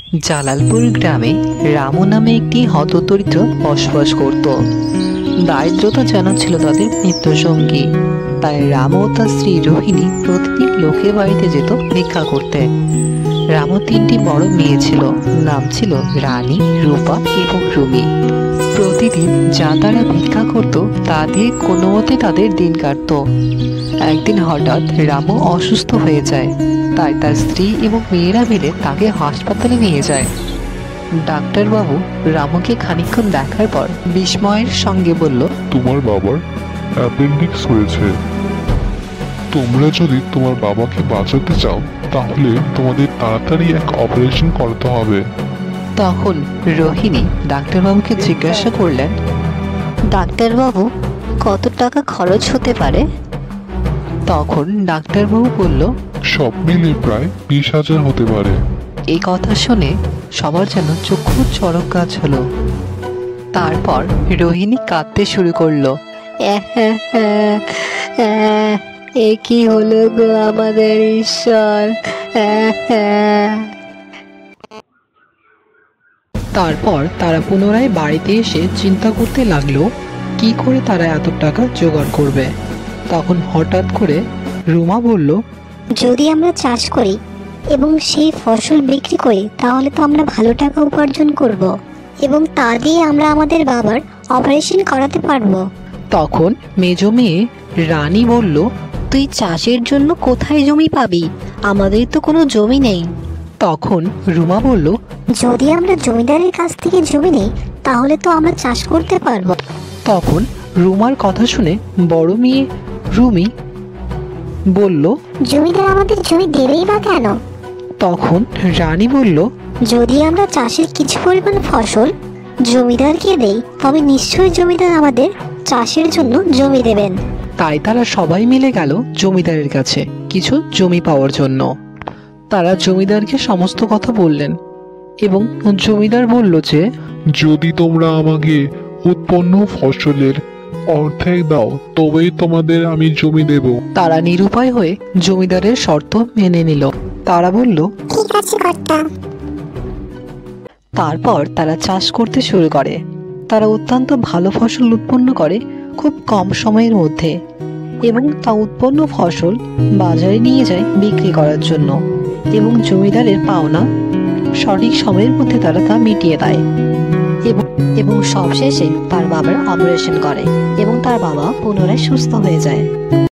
জালালপুর গ্রামে রামু নামে একটি হতদরিদ্র বসবাস করত। দারিদ্রতা যেন ছিল তাদের মৃত্যুসঙ্গী। তাই রামু ও তার স্ত্রী রোহিণী প্রতিদিন লোকের বাড়িতে যেত ভিক্ষা করতে। রামু তিনটি বড় মেয়ে ছিল, নাম ছিল রানী, রূপা এবং রুমি। প্রতিদিন যা তারা ভিক্ষা করত তা দিয়ে কোনো মতে তাদের দিন কাটত। একদিন হঠাৎ রামু অসুস্থ হয়ে যায়, তাই তার স্ত্রী এবং মেয়েরা মিলে তাকে হাসপাতালে নিয়ে যায়। ডাক্তারবাবু রামুকে খানিকক্ষণ দেখার পর বিস্ময়ের সঙ্গে বলল, তোমার বাবার অ্যাপেন্ডিক্স হয়েছে। তোমরা যদি তোমার বাবাকে বাঁচাতে চাও তাহলে তোমাদের তাড়াতাড়ি এক অপারেশন করতে হবে। তখন রোহিণী ডাক্তারবাবুকে জিজ্ঞাসা করলেন, ডাক্তারবাবু, কত টাকা খরচ হতে পারে? তখন ডাক্তারবাবু বলল, সব মিলে প্রায় 20,000 হতে পারে। এই কথা শুনে সবার যেন চক্ষু চড়ক গাছ হলো। তারপর রোহিণী কাঁদতে শুরু করলো। এ কি হলো গো আমাদের ঈশ্বর! তারপর তারা পুনরায় বাড়িতে এসে চিন্তা করতে লাগলো কি করে তারা এত টাকা জোগাড় করবে। তখন হঠাৎ করে রুমা বলল, যদি আমরা চাষ করি এবং সেই ফসল বিক্রি করি তাহলে তো আমরা ভালো টাকা উপার্জন করব এবং তা দিয়ে আমরা আমাদের বাবার অপারেশন করাতে পারবো। তখন মেজ মেয়ে রানী বলল, তুই চাষের জন্য কোথায় জমি পাবি? আমাদের তো কোনো জমি নেই। তখন রুমা বলল, যদি আমরা জমিদারের কাছ থেকে জমি নিই তাহলে তো আমরা চাষ করতে পারবো। তখন রুমার কথা শুনে বড় মেয়ে রুমি বলল, জমিদার আমাদের জমি দেবেই বা কেন? তখন রানী বলল, যদি আমরা চাষের কিছু পরিমাণ ফসল জমিদারকে দেই তবে নিশ্চয়ই জমিদার আমাদের চাষের জন্য জমি দেবেন। তাই তারা সবাই মিলে গেল জমিদারের কাছে কিছু জমি পাওয়ার জন্য। তারা জমিদারকে সমস্ত কথা বললেন এবং জমিদার বলল যে, যদি তোমরা আমাকে উৎপন্ন ফসলের অর্ধেক দাও তবেই তোমাদের আমি জমি দেব। তারা নিরুপায় হয়ে জমিদারের শর্ত মেনে নিল। তারা বলল, ঠিক আছে কর্তা। তারপর তারা চাষ করতে শুরু করে। তারা অত্যন্ত ভালো ফসল উৎপন্ন করে খুব কম সময়ের মধ্যে এবং তা উৎপন্ন ফসল বাজারে নিয়ে যায় বিক্রি করার জন্য এবং জমিদারের পাওনা সঠিক সময়ের মধ্যে তারা তা মিটিয়ে দেয় এবং সবশেষে তার বাবার অপারেশন করে এবং তার বাবা পুনরায় সুস্থ হয়ে যায়।